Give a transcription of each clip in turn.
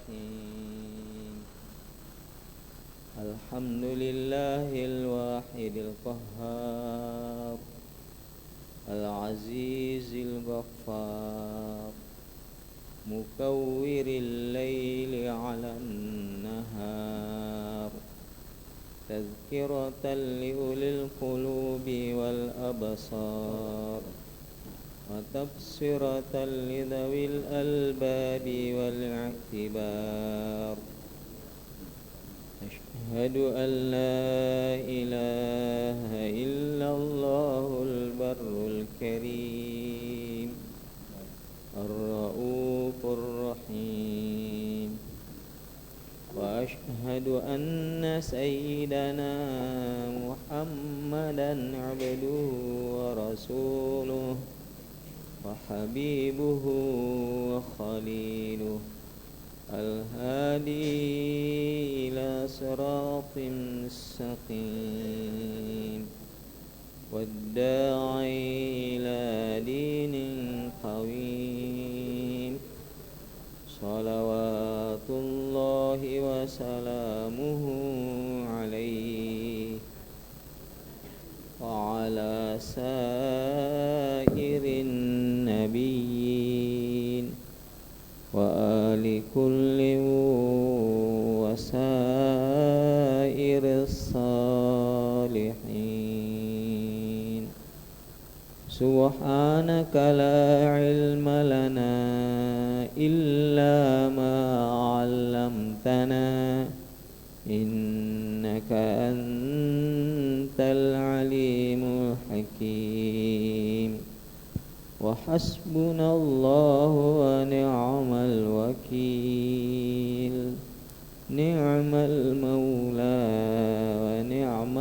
الرحيم الحمد لله الواحد القهار العزيز الغفار مكور الليل على النهار تذكرة لأولي القلوب والأبصار وتبصرة لذوي الألباب والاعتبار أشهد أن لا إله إلا الله البر الكريم الرؤوف الرحيم وأشهد أن سيدنا محمدا عبده ورسوله وحبيبه وخليله الهادي إلى صراط مستقيم والداعي إلى دين قويم صلوات الله وسلامه عليه وعلى سائر النبيين وآل كل وسائر الصالحين سبحانك لا علم لنا إلا ما علمتنا إنك أنت العليم الحكيم وحسبنا الله ونعم الوكيل نعم المولى ونعم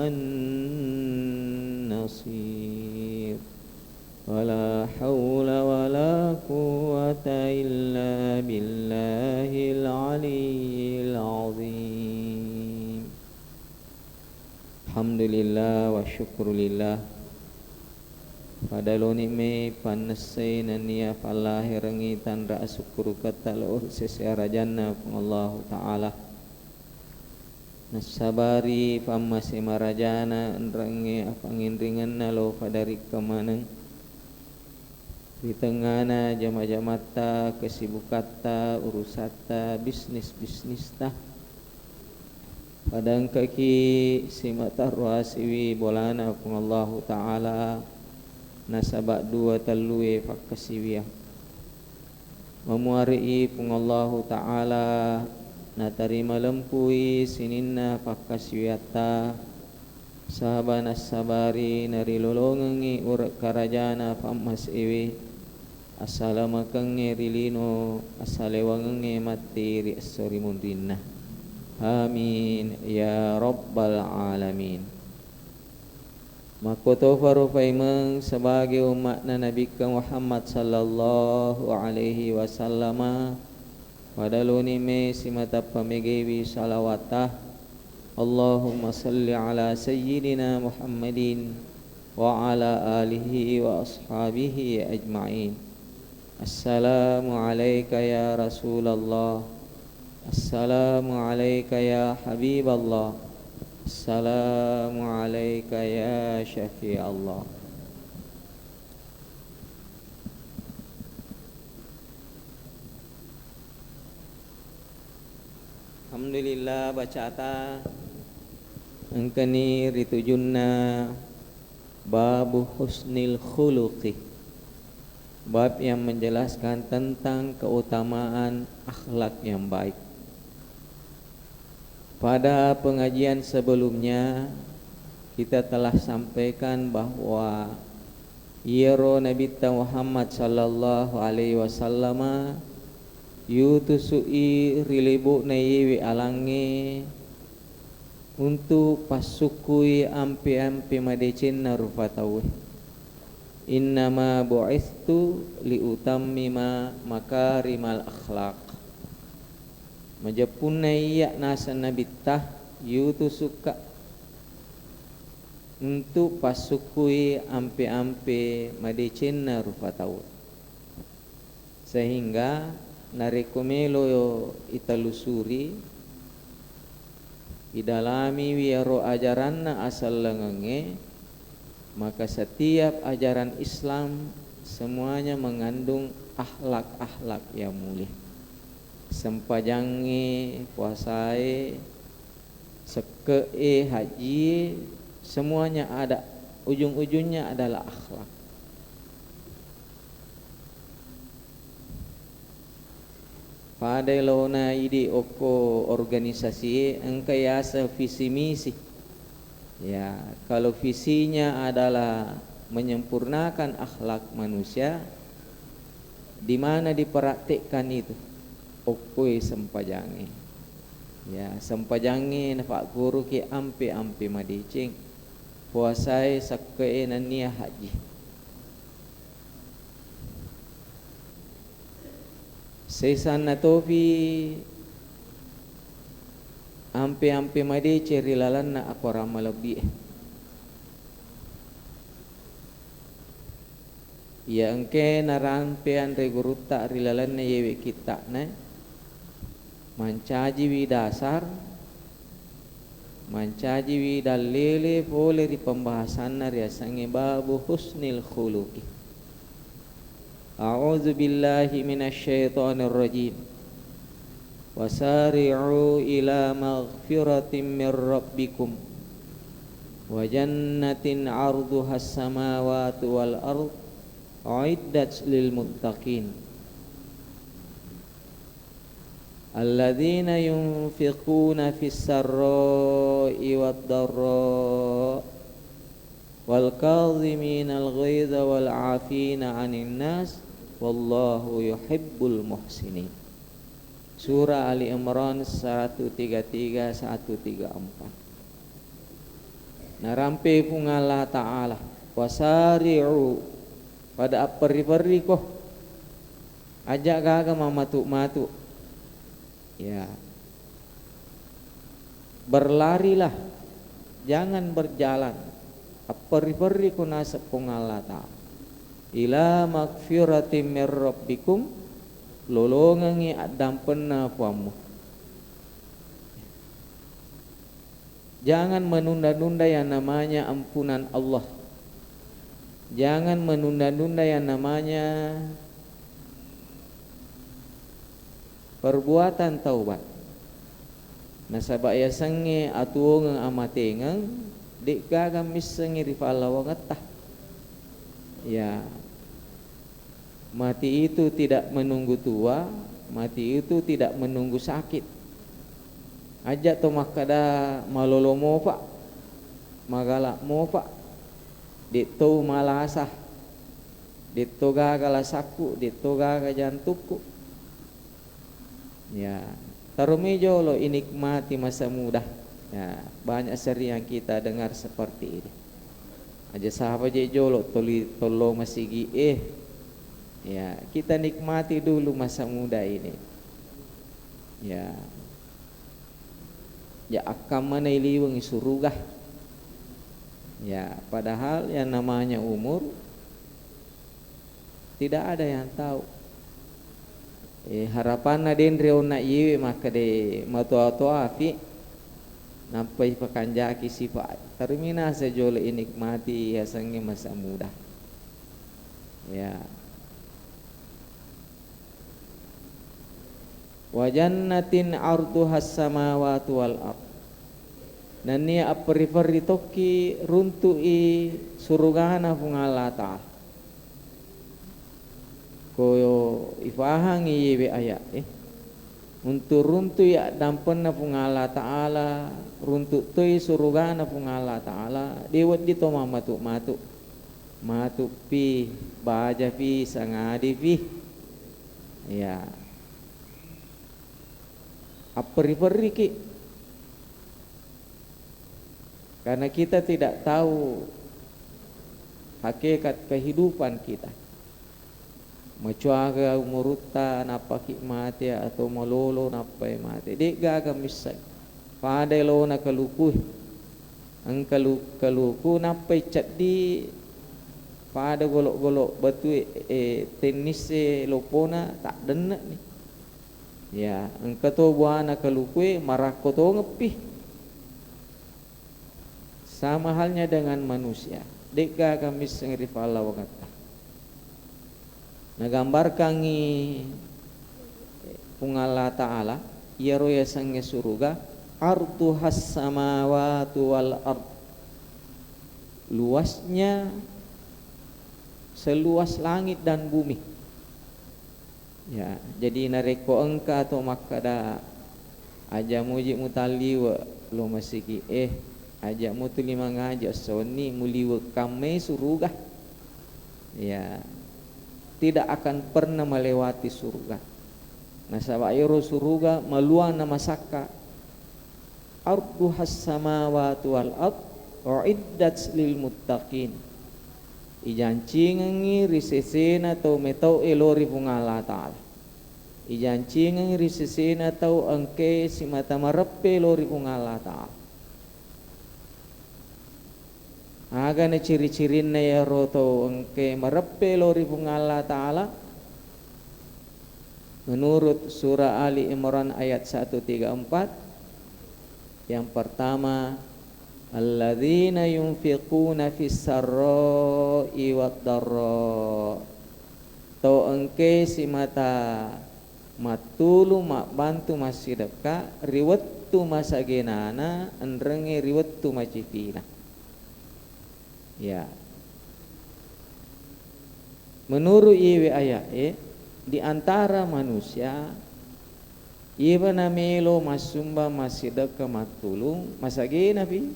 النصير ولا حول ولا قوة إلا بالله العلي العظيم الحمد لله والشكر لله Padaloni me panasay na niya palahi rangitan ra syukur katalor sesarajanna Allah Ta'ala nasabari pamasi marajana rangi apangindringan nalo padari kemanang di tengahna jama-jamata kesibukata urusata bisnis-bisnista padang kaki simata ruasiwi bolana Allah Ta'ala nasabak dua talui fakasiwiyah memuari pungallahu ta'ala natarima lempui sininna fakaswiyata sahabana sabari nari lolongengi urak karajana pamas iwi asalamakenge rilino asalewangengi matiri asori mundrinna amin ya rabbal alamin. Makoto farufaimeng sebagai umat Nabi Muhammad sallallahu alaihi wasallam pada luni me simata pamegewi salawatah Allahumma salli ala sayyidina Muhammadin wa ala alihi wa ashabihi ajma'in. Assalamu alayka ya Rasulullah, assalamu alayka ya Habiballah, assalamu alayka ya syafi Allah. Alhamdulillah bacata angkani ritujunna babu husnil khuluqi, bab yang menjelaskan tentang keutamaan akhlak yang baik. Pada pengajian sebelumnya kita telah sampaikan bahwa yero Nabi Muhammad sallallahu alaihi wasallam yutusui rilibu naiwi alangi untuk pasukui ampi-ampi madecin narufatawe. Innama bu'istu liutammima makarimal akhlaq. Majapunai ya nasa nabitah yutu suka untuk pasukui ampe-ampe madicina rupatawa, sehingga narekomelo italusuri idalami wiaro ajaranna asal lengenge, maka setiap ajaran Islam semuanya mengandung akhlak-akhlak yang mulia. Sempajangi, puasai, sekee, haji, semuanya ada ujung-ujungnya adalah akhlak. Pada lona ide oko organisasi engkayasa visi misi. Ya, kalau visinya adalah menyempurnakan akhlak manusia, di mana dipraktikkan itu? Okoi sempajangi. Ya, sempajangi nafak guru ki ampe madicing. Puasai sakkee nania haji. Sesan natofi ampe madice rilalan na ako ramalabi. Ya engke narampean reguruta rilalan na yewe kita na mancaji wi dasar, mancaji wi dalile boleh di pembahasan na riasange babu husnil khuluqi. A'udzu billahi minasyaitonir rajim. Wasari'u ila maghfiratin mir rabbikum wa jannatin 'arduhas samawati wal ardh uiddat lil muttaqin alladzina yunfiquna fis sarra'i wad dharra wal kadhiminal ghaidha wal 'afina 'anil nas wallahu yuhibbul muhsinin. Surah Ali Imran 133 134. Narampe pun Allah Ta'ala wasari'u pada aperi-peri koh ajak gaga mamatu-matu. Ya, berlarilah, jangan berjalan. Aperi-peri ko nasa pung Allah Ta'ala ila magfiratim mir rabbikum, lolongangi adampen na puamu. Jangan menunda-nunda yang namanya ampunan Allah. Jangan menunda-nunda yang namanya perbuatan taubat. Nasaba ya sange atuong amatengang dik gagamis sange rifala wangatah. Ya, mati itu tidak menunggu tua, mati itu tidak menunggu sakit. Ajak to makada malolo mofa, magala mofa, dito malasah, dito gagala saku, dito gaga jantuku. Ya, tarumijo lo inikmati masa muda. Ya, banyak seri yang kita dengar seperti ini. Aja sahabat je jolo tolo masigi ya, kita nikmati dulu masa muda ini. Ya, ya akam mana iliwang surugah. Ya, padahal yang namanya umur tidak ada yang tahu. Harapan na din reona iwe maka de matua-tua afi nampai pakanjaki sifat. Termina sejolo inikmati hasange masa muda. Ya. Wa jannatin 'arduhas samawati wal ardh. Nani apri-pari tokki runtui surugana pung Allah Ta'ala. Koyo ifahang iwe ayat untuk runtu ya dampen na pung Allah Ta'ala, runtu tui surugana pung Allah Ta'ala, dewat dito mamatu-matu. Matu pi, baja pi, sangadi pi. Ya. Aperi-peri ki. Karena kita tidak tahu hakikat kehidupan kita. Macuaga umuruta napa ki mati atau malolo napa mati. Dek gaga misal. Pada lo na kaluku. Ang kaluku napa cat di pada golok-golok batu tenis lopona tak denak ni. Ya, engkau to buana kalukue marako to ngepih. Sama halnya dengan manusia. Deka kami sengrif Allah wakata. Nagambarkan ni pungala ta'ala ya roya sange suruga ardu has samawati wal ard, luasnya seluas langit dan bumi. Ya, jadi nareko engka atau makada aja muji mutaliwa lo masiki aja mutu lima ngaja soni muliwa kame suruga. Ya, tidak akan pernah melewati surga. Nasabayro surga maluan nama saka ardu has samawati wal ard uiddat lil muttaqin. Ijancingangi risesena tau metau elori pungala ta'ala. Ijancingangi risesena tau angke si mata marepe lori pungala ta'ala. Aga na ciri-cirin na yaro tau angke marepe lori pungala ta'ala. Menurut surah Ali Imran ayat 134, yang pertama, alladzina yunfiquna fis sarra'i wad dharra. Tau engke si mata matulu mak bantu masidaka riwettu masagenana enrenge riwettu macipina. Ya. Menurut iwe ayat di antara manusia iba namelo masumba masidaka matulung masage nabi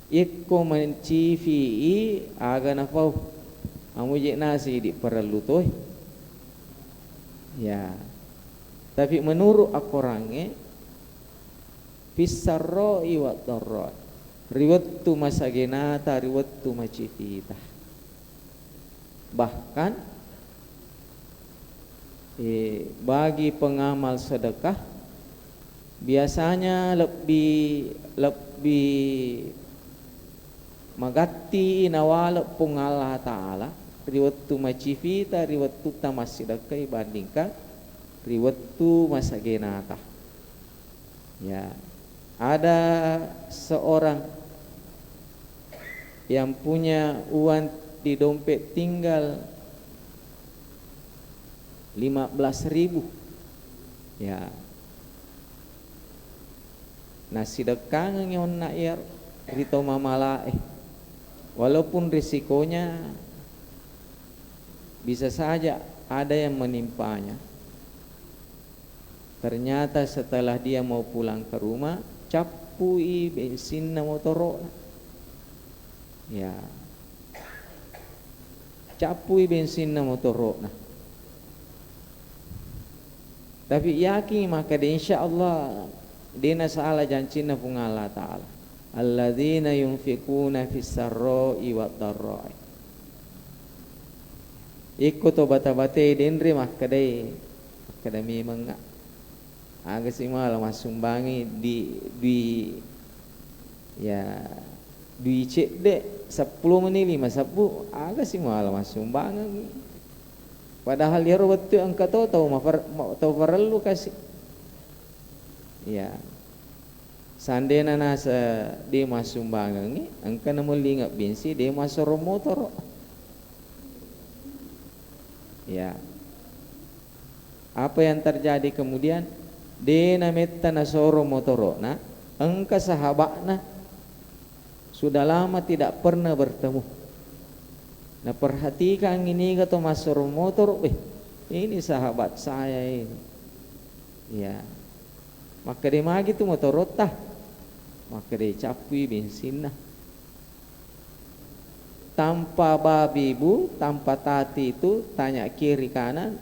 ikko mencifi aga nafau amuje nasi di perlu toh. Ya, tapi menurut akorange fisarro iwa darro riwattu masagenata riwattu macifita. Bahkan bagi pengamal sedekah biasanya lebih magati nawala pungalah ta'ala riwattu macifita riwattu tamasidaka ibandingkan riwattu masagenata. Ya, ada seorang yang punya uang di dompet tinggal 15.000. Ya, nasi dekang ngon nair rito mamala walaupun risikonya bisa saja ada yang menimpanya. Ternyata setelah dia mau pulang ke rumah capui bensin na motoro. Ya, capui bensin na motoro na. Tapi yakin maka dia insyaallah dina saala janjina pungala ta'ala alladzina yunfikuna fis sarra'i wad dharra'i. Ikut bata-bate denri maka dai akademi menga aga simal masumbangi di ya di cek de 10 menit 5 sabu aga simal masumbangi. Padahal ya waktu angka tahu perlu kasih. Ya. Sandena nasa dia masumbangan angka namun lingap bensi dia masuk motor. Ya. Apa yang terjadi kemudian? Dia nameta nasoro motorona, angka sahabatna sudah lama tidak pernah bertemu. Nah perhatikan ini kata masuk motor, ini sahabat saya ini. Ya, maka dia magi tu motor rotah, maka dia capui bensin nah. Tanpa babi bu, tanpa tati itu tanya kiri kanan,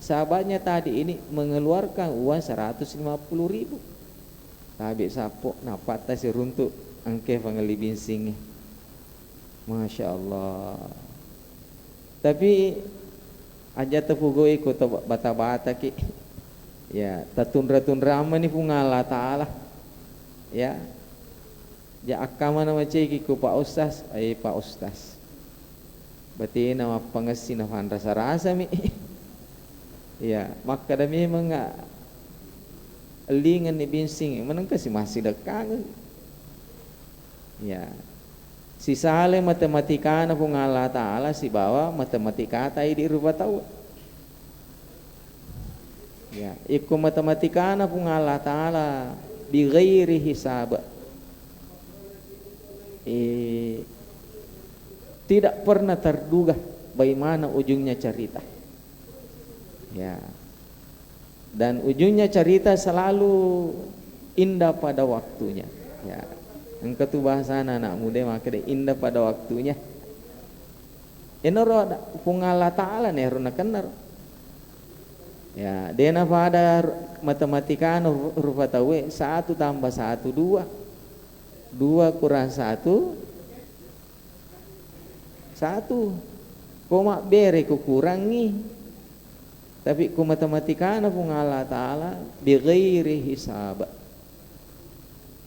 sahabatnya tadi ini mengeluarkan uang 150.000. Tapi sapok napak tas runtuk angke pangeli bensinnya. Masya Allah. Tapi aja tepugo ikut bata-bata ki. Ya, tatundra-tundra ama ni pungala ta'ala. Ya. Ja akama nama ceki ku Pak Ustaz, Pak Ustaz. Berarti nama pengesi na rasa-rasa mi. Ya, maka dah memang lingan ni binsing menang kasi masih dekang. Ya. Si sale matematika na pung Allah Ta'ala si bawa matematika tayo di rupa tahu. Ya, iku matematika na pung Allah Ta'ala bi ghairi hisab. Tidak pernah terduga bagaimana ujungnya cerita. Ya. Dan ujungnya cerita selalu indah pada waktunya. Ya. Engkau tu bahasa anak muda maka dia indah pada waktunya. Enoro pung Allah Ta'ala nih runa kenar. Ya, dena pada matematika rupa tahu 1 tambah 1 2. 2 kurang 1 1. Koma bere ku kurangi. Tapi ku matematika na pung Allah Ta'ala bi ghairi hisab.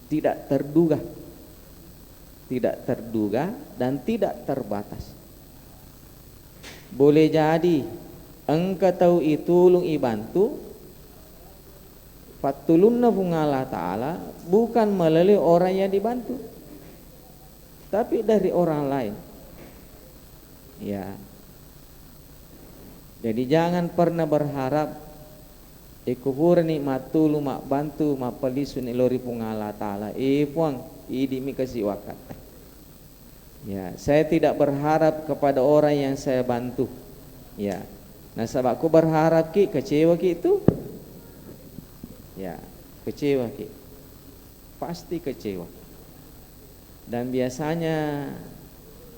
Tidak terduga dan tidak terbatas. Boleh jadi engkau tahu itulung ibantu fatulunna pung Allah Ta'ala bukan melalui orang yang dibantu, tapi dari orang lain. Ya. Jadi jangan pernah berharap ikubur nikmat tulu mak bantu mak pelisun ilori pung Allah Ta'ala. Puang idi mi kasih wakat. Ya, saya tidak berharap kepada orang yang saya bantu. Ya. Nah, sebabku berharap ki kecewa ki itu. Ya, kecewa ki. Pasti kecewa. Dan biasanya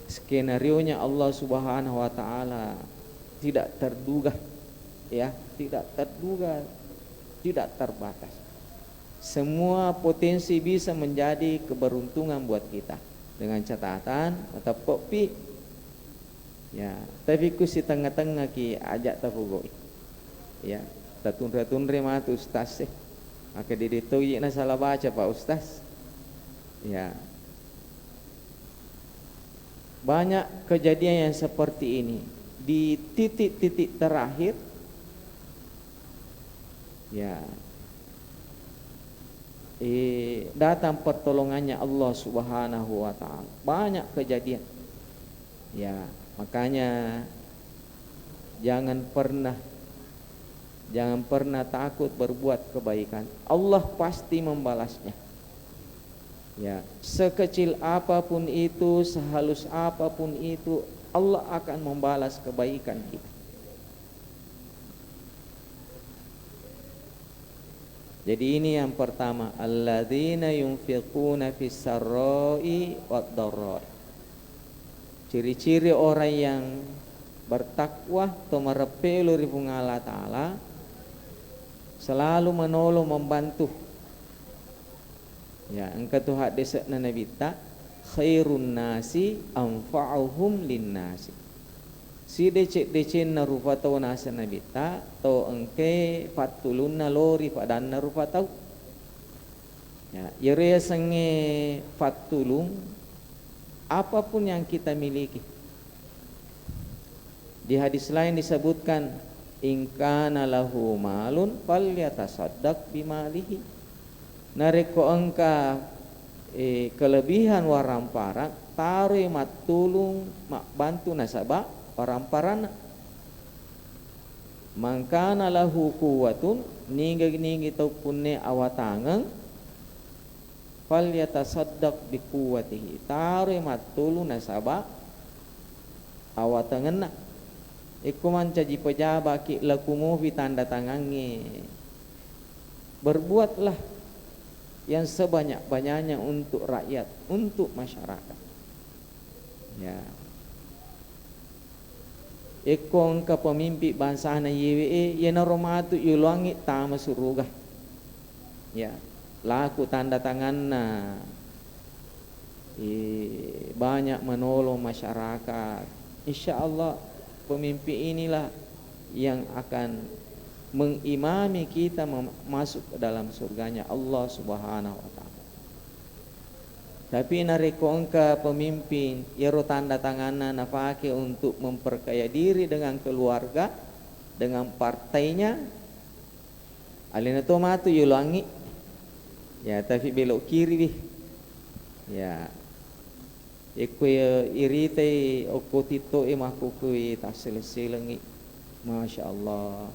skenarionya Allah Subhanahu wa Ta'ala tidak terduga. Ya, tidak terduga, tidak terbatas. Semua potensi bisa menjadi keberuntungan buat kita dengan catatan atau kopi. Ya, tapi ku si tengah-tengah ki ajak tapugoi. Ya, tatun-tunre matu ustaz sih. Maka dito na salah baca Pak Ustaz. Ya. Banyak kejadian yang seperti ini di titik-titik terakhir. Ya. Datang pertolongannya Allah Subhanahu wa Ta'ala. Banyak kejadian. Ya, makanya jangan pernah takut berbuat kebaikan. Allah pasti membalasnya. Ya, sekecil apapun itu, sehalus apapun itu, Allah akan membalas kebaikan kita. Jadi ini yang pertama, alladzina yunfiquna fis sarra'i wad dharra'i. Ciri-ciri orang yang bertakwa atau merepelu ribung Allah Ta'ala, selalu menolong membantu. Ya, engkau tu hadis Nabi ta khairun nasi anfa'uhum lin nasi. Si decek na rupa tau nasa Nabi ta to engke fatulun na lori padan na rupa tau. Ya, yere sange fatulung apapun yang kita miliki. Di hadis lain disebutkan in kana lahu malun falyatasaddaq bimalihi. Nareko engka kelebihan waramparan taruh mat tulung mak bantu nasabah waramparan. Mangkana lahu quwwatun ninggi tau punne awatangang falyatasaddaq biquwwatihi. Taruh mat tulung nasabah awatangan. Iku mancaji pejaba ki lakumu tanda tangannya. Berbuatlah yang sebanyak-banyaknya untuk rakyat, untuk masyarakat. Ya. Iku engka pemimpi bangsa na YWE yana romatu yulangi tama surga. Ya. Laku tanda tanganna. Banyak menolong masyarakat. Insyaallah pemimpi inilah yang akan mengimami kita masuk ke dalam surganya Allah Subhanahu wa Ta'ala. Tapi nareko engka pemimpin yero tanda tanganna napake untuk memperkaya diri dengan keluarga, dengan partainya, alina to matu yulangi, ya tapi belok kiri bih, ya. Ikwe irite okotito makukui taseleselengi, masya Allah.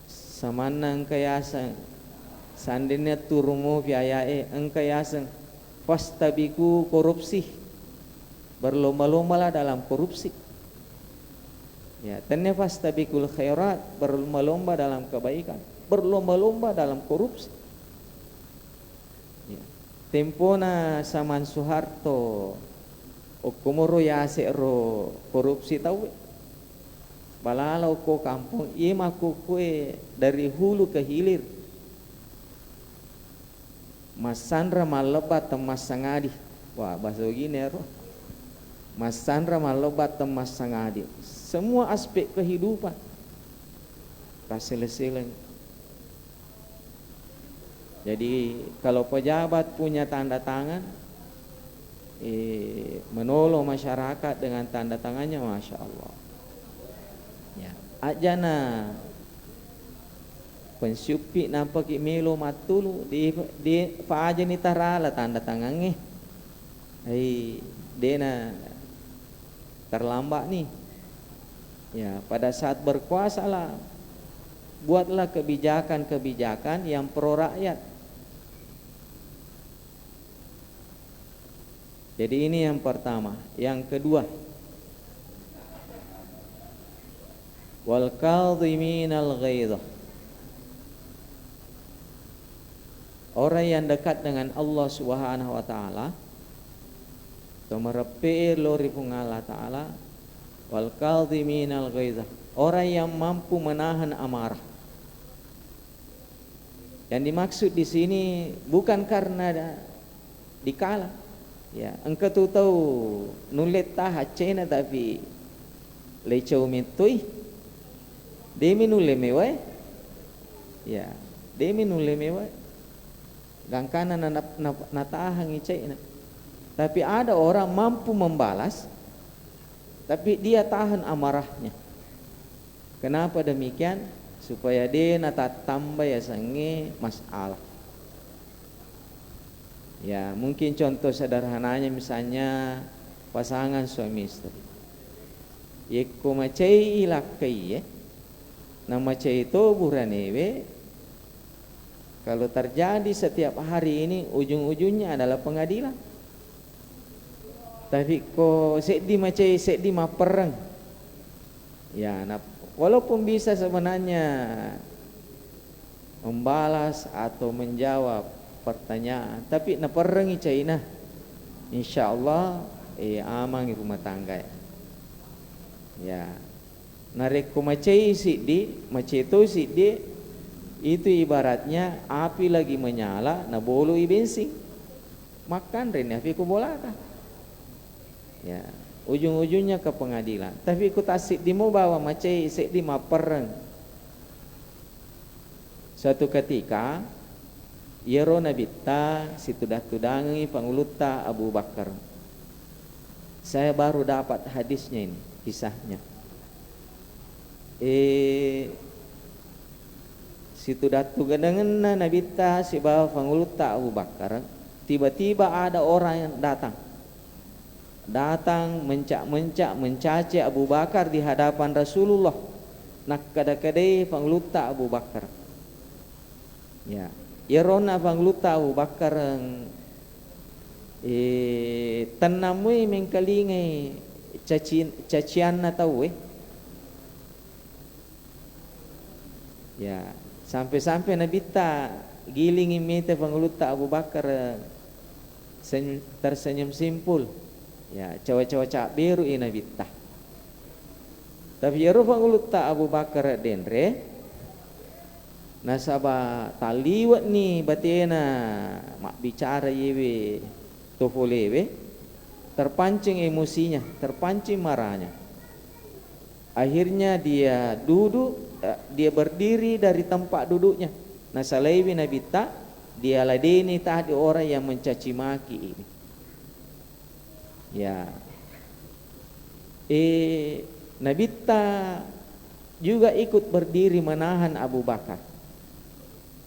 Samanang kayasan, sandinnya turumu biayae engkayasan, pastabiku korupsi, berlomba-lombalah dalam korupsi. Ya, tanya fastabikul khairat, berlomba-lomba dalam kebaikan, berlomba-lomba dalam korupsi. Ya. Tempona Saman Soeharto okomoro yase ro korupsi tahu balalau ko kampung ima kue dari hulu ke hilir Mas Sandra malebat temas sangadi, wah bahasa gini ro Mas Sandra malebat temas sangadi, semua aspek kehidupan kaseleselen. Jadi kalau pejabat punya tanda tangan, menolong masyarakat dengan tanda tangannya, masya Allah. Ya, ajana pensyupi nampak melo matulu di paaja ni tarala tanda tangannya, dena terlambat nih. Ya, pada saat berkuasa lah, buatlah kebijakan-kebijakan yang pro rakyat. Jadi ini yang pertama. Yang kedua, wal kadhiminal ghaidha. Orang yang dekat dengan Allah Subhanahu wa taala merepe lori Allah taala, wal kadhiminal ghaidha. Orang yang mampu menahan amarah. Yang dimaksud di sini bukan karena dikala. Ya, engkau tu tahu nulet tah cina tapi lecau mitui demi nule mewai, ya demi nule mewai gangkana natahan cina. Tapi ada orang mampu membalas tapi dia tahan amarahnya. Kenapa demikian? Supaya dia nata tambah ya sange masalah. Ya, mungkin contoh sederhananya misalnya pasangan suami istri. Yeko macai ilakai ya. Nama macai itu buranewe. Kalau terjadi setiap hari ini ujung-ujungnya adalah pengadilan. Tapi kok sedi macai sedi mapereng. Ya, walaupun bisa sebenarnya membalas atau menjawab pertanyaan, tapi na perengi China, insyaallah amang rumah tangga ya. Narek macai sidi, macai itu sidi itu ibaratnya api lagi menyala, na bolu bensin, makan rene api ku bolaka. Ya, ujung-ujungnya ke pengadilan. Tapi ku tasik dimu bawa macai sidi mapereng. Suatu ketika Yero nabita situdah-tudangi panguluta Abu Bakar. Saya baru dapat hadisnya ini, kisahnya. Situdah-tudangan nabita si bawa panguluta Abu Bakar. Tiba-tiba ada orang yang datang mencak-mencak mencaci Abu Bakar di hadapan Rasulullah. Nak kada-kadai panguluta Abu Bakar. Ya. Yerona pangluta Abu Bakar tanamui mengkalingai cacian na tahu ya sampai-sampai nabita gilingi mete pangluta Abu Bakar tersenyum simpul ya cawa-cawa biru nabita. Tapi yero pangluta Abu Bakar denre nasaba taliwat ni batena mak bicara yewe tofolewe terpancing emosinya, terpancing marahnya. Akhirnya dia dia berdiri dari tempat duduknya. Nasalaiwi nabita dia ladeni tadi orang yang mencaci maki ini. Ya. Nabita juga ikut berdiri menahan Abu Bakar.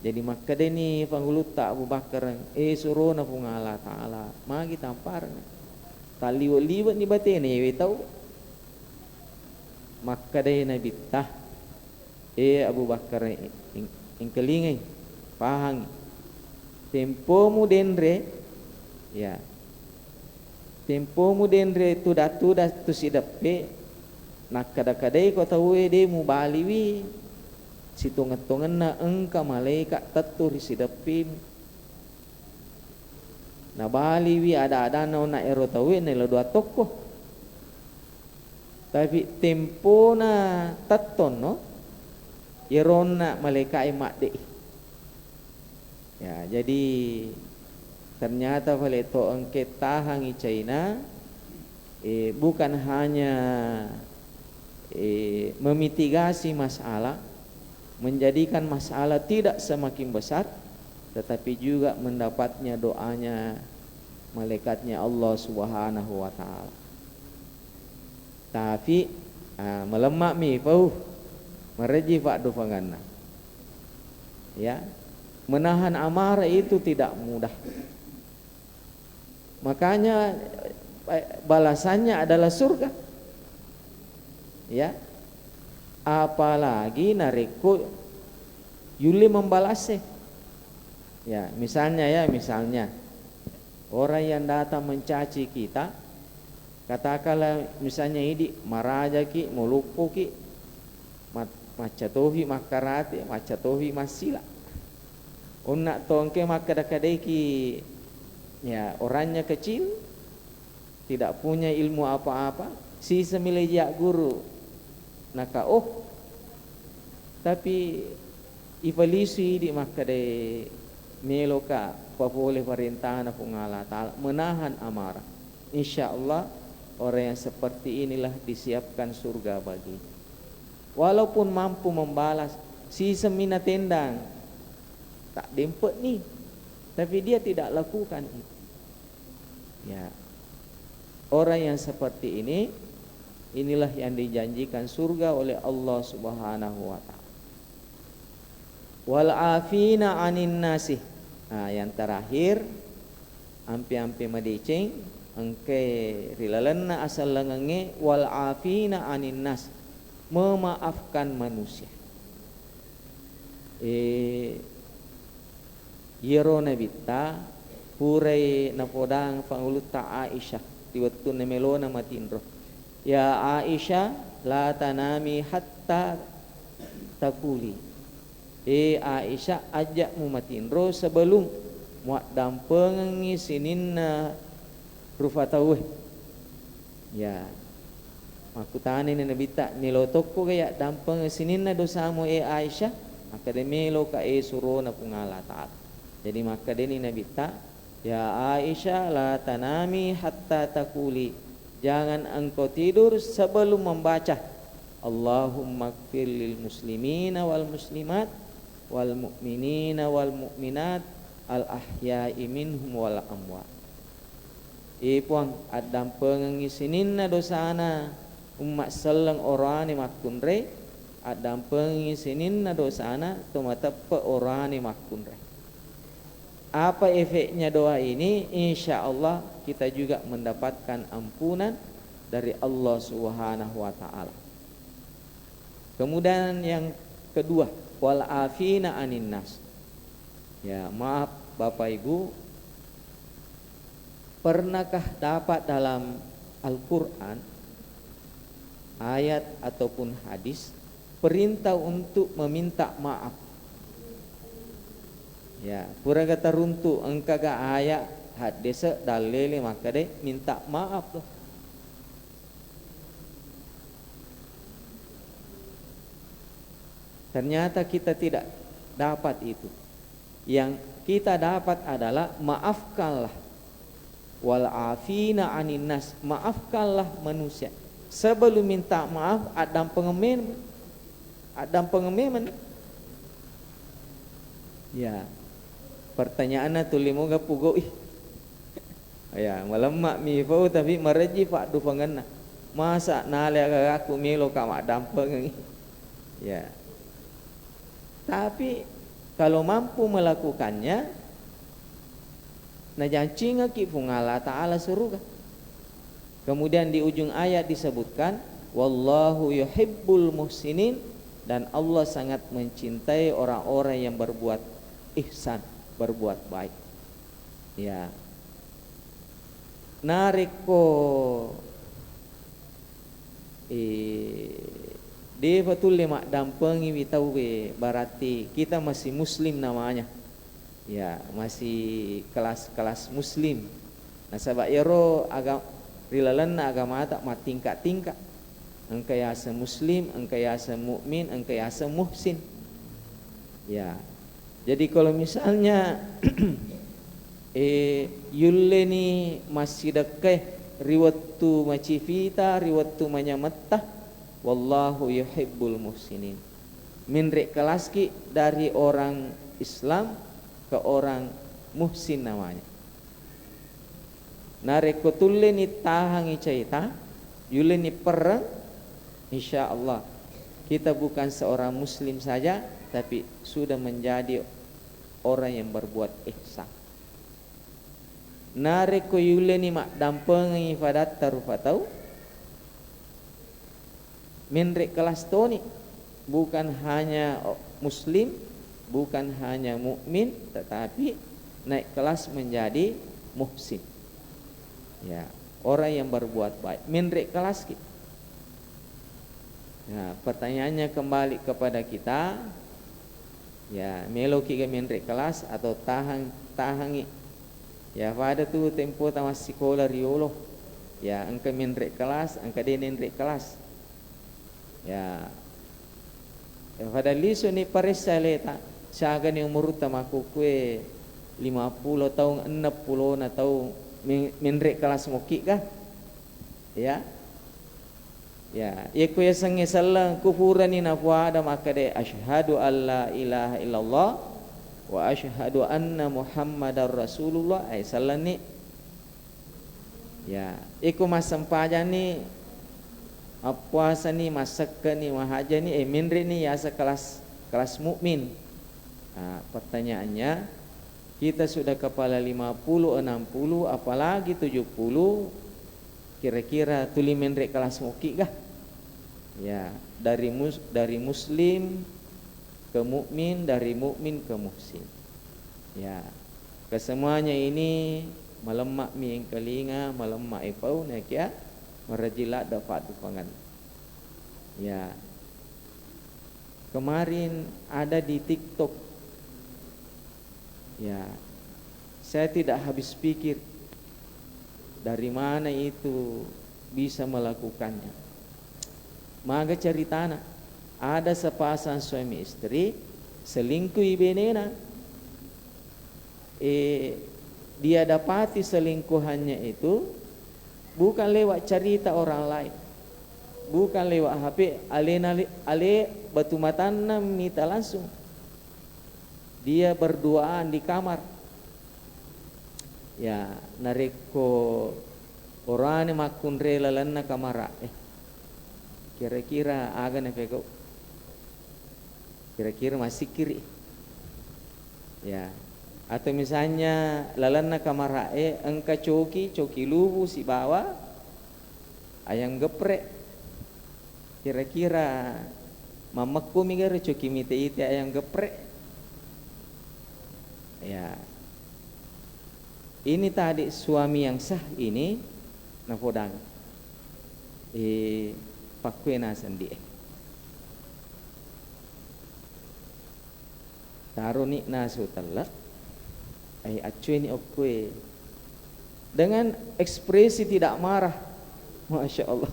Jadi maka deni pangguluta Abu Bakar suruh na pung Allah Ta'ala magi tampar taliwat-liwat ni batene we tahu maka dai Nabi tah Abu Bakar ing kelingai pahang tempomu denre ya tempomu denre tuda tu sidape nakada-kadai ko tahu de mu baliwi situngan-tungan na engka malaikat taturi sidapim na baliwi ada na ero tahu na dua toko tapi tempo na taton no yeron na malaikat mak de ya jadi ternyata valeto engke tahangi China bukan hanya memitigasi masalah, menjadikan masalah tidak semakin besar, tetapi juga mendapatnya doanya malaikatnya Allah Subhanahu wa taala. Tapi melemak mi pau mereji pak dofanganna. Ya. Menahan amarah itu tidak mudah. Makanya balasannya adalah surga. Ya, apalagi nareko yuli membalasnya. Ya, misalnya orang yang datang mencaci kita, katakanlah misalnya ini maraja ki, muluku ki, macatohi makarate, macatohi masila. Unak tongke makadakadeki, ya orangnya kecil, tidak punya ilmu apa-apa, si semilejak guru. Naka tapi ivalisi di makade meloka papole parintana pung Allah Ta'ala menahan amarah. Insyaallah orang yang seperti inilah disiapkan surga bagi. Walaupun mampu membalas si semina tendang tak dempet nih, tapi dia tidak lakukan itu. Ya, orang yang seperti ini, inilah yang dijanjikan surga oleh Allah Subhanahu wa taala. Wal afina 'anin nasih. Nah, yang terakhir ampi-ampi madicing engke rilalenna asal lengenge wal afina 'anin nas, memaafkan manusia. Yero nabita purai napodang pangulut ta Aisyah tiwattu nemelona matindro. Ya Aisyah la tanami hatta takuli. Aisyah ajak mu matindro sebelum muak dampengi sininna rufataweh. Ya. Makutane ni nabita nilotok ko kaya dampeng sininna dosamu Aisyah maka demelo ka suro na pungala taat. Jadi maka deni nabita ya Aisyah la tanami hatta takuli. Jangan engkau tidur sebelum membaca Allahumma ighfir lil muslimina wal muslimat wal mu'minina wal mu'minat al ahya'i minhum wal amwat. Puang adam pengisinin na dosana umat selang orani makunre adam pengisinin na dosana tumatapa orani makunre. Apa efeknya doa ini? Insya Allah kita juga mendapatkan ampunan dari Allah Subhanahu wa taala. Kemudian yang kedua, wal afina 'anin nas. Ya, maaf Bapak Ibu, pernahkah dapat dalam Al-Qur'an ayat ataupun hadis perintah untuk meminta maaf? Ya, pura kata runtu engka ga ayat hadis dalile maka deh minta maaf tuh. Ternyata kita tidak dapat itu. Yang kita dapat adalah maafkanlah wal afina 'anin nas, maafkanlah manusia. Sebelum minta maaf adam pengemen. Ya. Pertanyaannya tu limo ga pugo ya malemak mi fau tapi mareji pak du panganna masa nale aku melo ka mak dampeng Ya. Tapi kalau mampu melakukannya, na jancinga ki Allah Ta'ala surga. Kemudian di ujung ayat disebutkan wallahu yuhibbul muhsinin, dan Allah sangat mencintai orang-orang yang berbuat ihsan, berbuat baik. Ya. Nariko dia betul lemak dampengi witau be berarti kita masih muslim namanya. Ya, masih kelas-kelas muslim. Nah, sabak yero agama rilalan agama tak mat tingkat-tingkat. Engkau asa muslim, engkau asa mukmin, engkau asa muhsin. Ya. Jadi kalau misalnya yulle ni masih dekat riwattu macifita riwattu manyamattah wallahu yuhibbul muhsinin. Minrek kelaski dari orang Islam ke orang muhsin namanya. Nareko tulle ni tahangi cerita, yulle ni perang, insya Allah kita bukan seorang muslim saja, tapi sudah menjadi orang yang berbuat ihsan. Nareko yulle ni mak dampengi fadat tarufatau, minrek kelas toni bukan hanya muslim, bukan hanya mukmin, tetapi naik kelas menjadi muhsin. Ya, orang yang berbuat baik. Minrek kelas kita. Ya, pertanyaannya kembali kepada kita. Ya, melo kita minrek kelas atau tahangi. Ya, pada tu tempo tamas sekolah riolo. Ya, engkau minrek kelas, engkau denenrek kelas. Ya, pada liso ni paresa leta. Siaga ni umur tamaku kue 50 tahun 60 na tahun minrek kelas moki kah? Ya. Ya, iku ya sange sallang kufuran ni nafwa ada maka de asyhadu alla ilaha illallah wa asyhadu anna muhammadar rasulullah ay sallan ni. Ya, iku masampaja ni puasa ni masak ni mahaja ni minrek ni ya kelas mukmin. Nah, pertanyaannya kita sudah kepala 50, 60, apalagi 70, kira-kira tuli minrek kelas muki kah? Ya, dari muslim ke mukmin, dari mukmin ke muhsin. Ya, kesemuanya ini melemak mi yang kelinga, melemak ipau nak ya, merajilat dapat dupangan. Ya. Kemarin ada di TikTok. Ya, saya tidak habis pikir dari mana itu bisa melakukannya. Maka ceritana ada sepasang suami istri selingkuh benena. Dia dapati selingkuhannya itu bukan lewat cerita orang lain, bukan lewat HP, ale batu matana minta langsung. Dia berduaan di kamar. Ya, nareko orang makun rela lana kamar. Kira-kira aga na peko. Kira-kira masih kiri. Ya. Atau misalnya lalana kamar engka coki lubu si bawa ayam geprek. Kira-kira mamaku mikir coki mite ite ayam geprek. Ya, ini tadi suami yang sah ini napodang pakuena sendi taruh ni nasu telak acuin ni okwe dengan ekspresi tidak marah, masya Allah.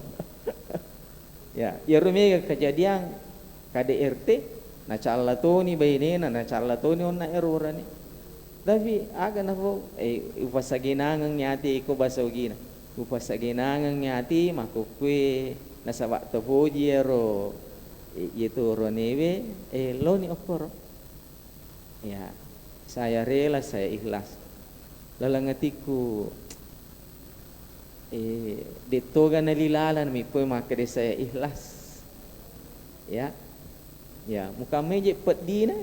Ya, ya rumia kejadian KDRT na callatoni bainena na callatoni onna error ni. Tapi aga na po upasaginangang nyati ko basogina. Upasaginangang nyati makukwe nasaba to po jero itu ronewe lo ni okoro. Ya, saya rela, saya ikhlas. Lalangatiku ditoga nalilalan mi po makade saya ikhlas. Ya. Ya, muka meje pedih na.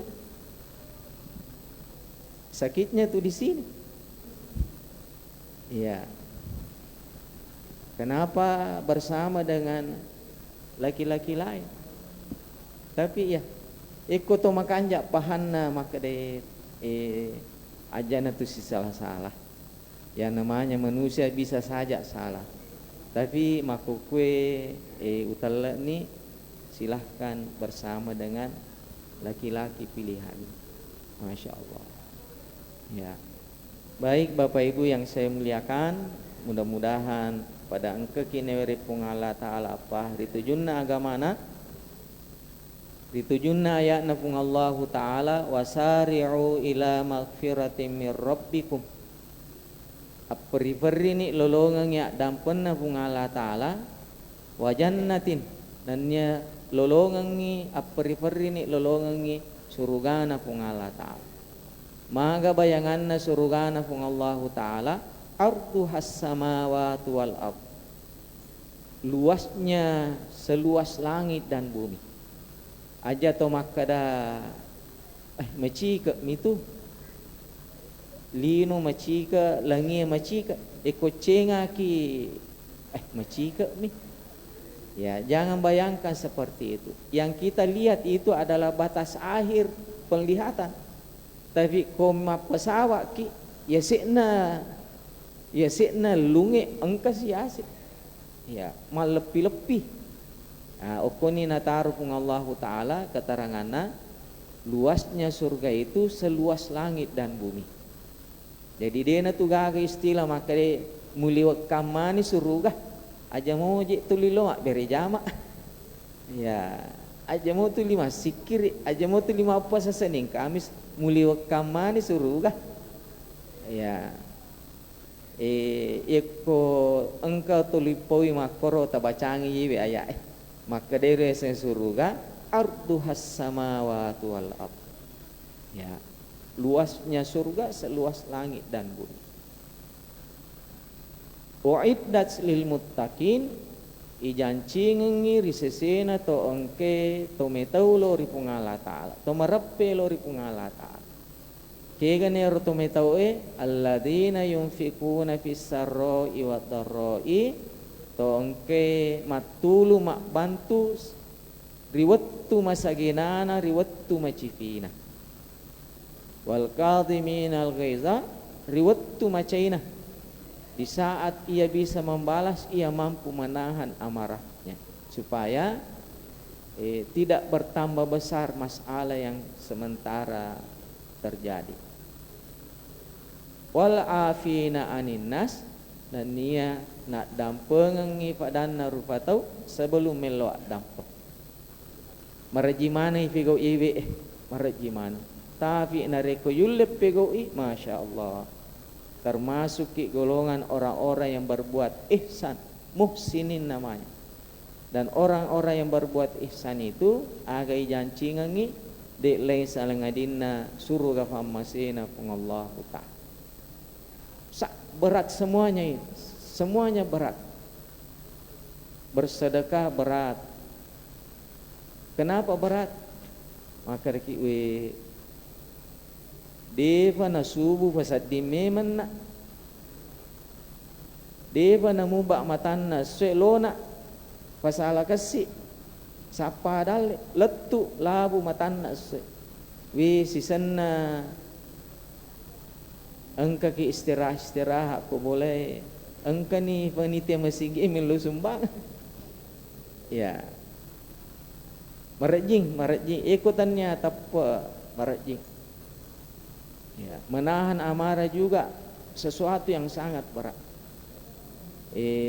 Sakitnya tuh di sini. Ya. Kenapa bersama dengan laki-laki lain? Tapi ya, ikut to makanja pahanna maka de ajana tu si salah-salah. Ya namanya manusia bisa saja salah. Tapi makukwe utala ni silahkan bersama dengan laki-laki pilihan. Masya Allah. Ya. Baik Bapak Ibu yang saya muliakan, mudah-mudahan pada engke kineweri pungala ta'ala apa ritujunna agamana, ritujunna ayatna pungallahu ta'ala wasari'u ila magfiratin mir rabbikum. Apri-peri ni lolongang ya dampenna pungala ta'ala wa jannatin, dan nya lolongang ni apri-peri ni lolongang ni surugana pungala ta'ala. Maga bayanganna surugana pungallahu ta'ala arduhas samawati wal ard, luasnya seluas langit dan bumi. Aja to makada macika mitu lino macika langi macika cenga ki macika mi. Ya, jangan bayangkan seperti itu. Yang kita lihat itu adalah batas akhir penglihatan. Tapi koma pesawat ki ya sikna lunge angka siasik. Ya, mal lepi-lepi. Okoni nataru pun Allah Ta'ala keteranganna luasnya surga itu seluas langit dan bumi. Jadi dia tu gaga istilah maka dia muliwak kamani surga aja mau je tulilo mak beri jama. Ya, aja mau tu lima sikir, aja mau tu lima apa sesening Kamis muliwak kamani surga. Ya. Eko engkau tulipoi makoro tabacangi yiwe ayat maka dari sen surga arduhas samawati wal ard. Ya, luasnya surga seluas langit dan bumi. Uiddat lil muttaqin, ijancingi risesena to engke to metaulo ri pungala taala to mareppe lo ri pungala taala. Kegane roto metau alladzina yunfikuna fis sarra'i wad dharra'i, to engke matulu mak bantu riwattu masaginana riwattu macifina wal kadhiminal ghaiza riwattu macaina, di saat ia bisa membalas ia mampu menahan amarahnya supaya tidak bertambah besar masalah yang sementara terjadi. Wal afina anin nas, dan nia nak dampengi padanna rupatau sebelum melo dampeng. Marajimana ifigau iwe marajimana. Tapi nareko yulep pegoi, masya Allah. Termasuk ki golongan orang-orang yang berbuat ihsan, muhsinin namanya. Dan orang-orang yang berbuat ihsan itu agai jancingangi de laisa langadinna surga famasina pungallahu ta'ala. Berat semuanya itu, semuanya berat. Bersedekah berat. Kenapa berat? Maka kiwe deva nasubu fasadi meman, deva namubak matanna selona pasala kasih sapa dal letu labu matanna se we sisanna engka ki istirahat ko boleh engka ni panitia masigi milu sumbang. Ya, marajing ikutannya tapa marajing. Ya, menahan amarah juga sesuatu yang sangat berat.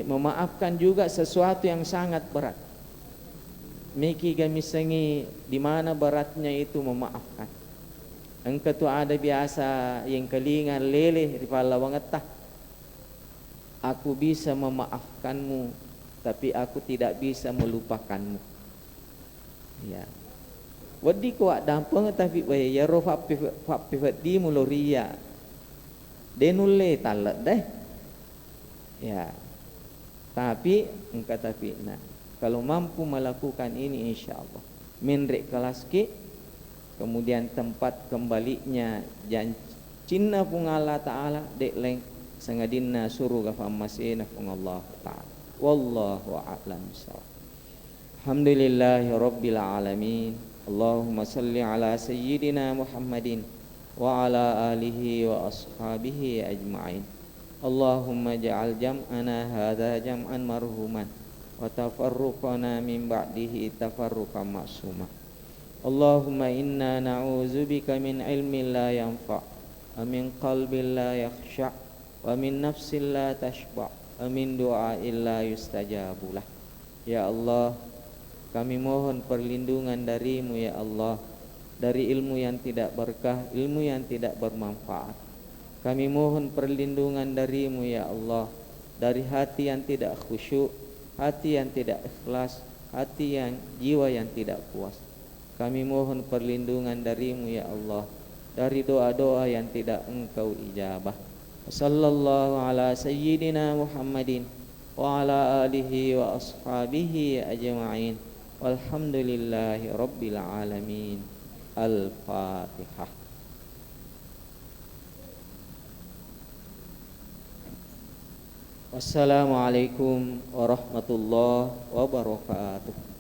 Memaafkan juga sesuatu yang sangat berat. Miki gamisangi di mana beratnya itu memaafkan. Engkau tu ada biasa yang kelingan leleh di pala wangetah. Aku bisa memaafkanmu, tapi aku tidak bisa melupakanmu. Ya. Wadi ko dampeng tapi ya ro fapi di muloria. Denule talat deh. Ya. Tapi engkau tapi nah, kalau mampu melakukan ini insyaallah minrik kalaski, kemudian tempat kembalinya jancinna pung Allah Ta'ala dek leng sangadinna suruh gafamasina pung Allah Ta'ala. Wallahu a'lam bishawab. Alhamdulillahi rabbil alamin. Allahumma salli ala sayyidina Muhammadin wa ala alihi wa ashabihi ajma'in. Allahumma ja'al jam'ana hadha jam'an marhuman wa tafarruqana min ba'dihi tafarruqan ma'suma. Allahumma inna na'udzubika min ilmin la yanfa' wa min qalbin la yakhsha' wa min nafsin la tashba' wa min du'a'in la yustajabulah. Ya Allah, kami mohon perlindungan darimu ya Allah, dari ilmu yang tidak berkah, ilmu yang tidak bermanfaat. Kami mohon perlindungan darimu ya Allah, dari hati yang tidak khusyuk, hati yang tidak ikhlas, hati yang jiwa yang tidak puas. Kami mohon perlindungan darimu ya Allah, dari doa-doa yang tidak engkau ijabah. Sallallahu ala sayyidina Muhammadin wa ala alihi wa ashabihi ajma'in. Walhamdulillahi rabbil alamin. Al-Fatihah. Wassalamualaikum warahmatullahi wabarakatuh.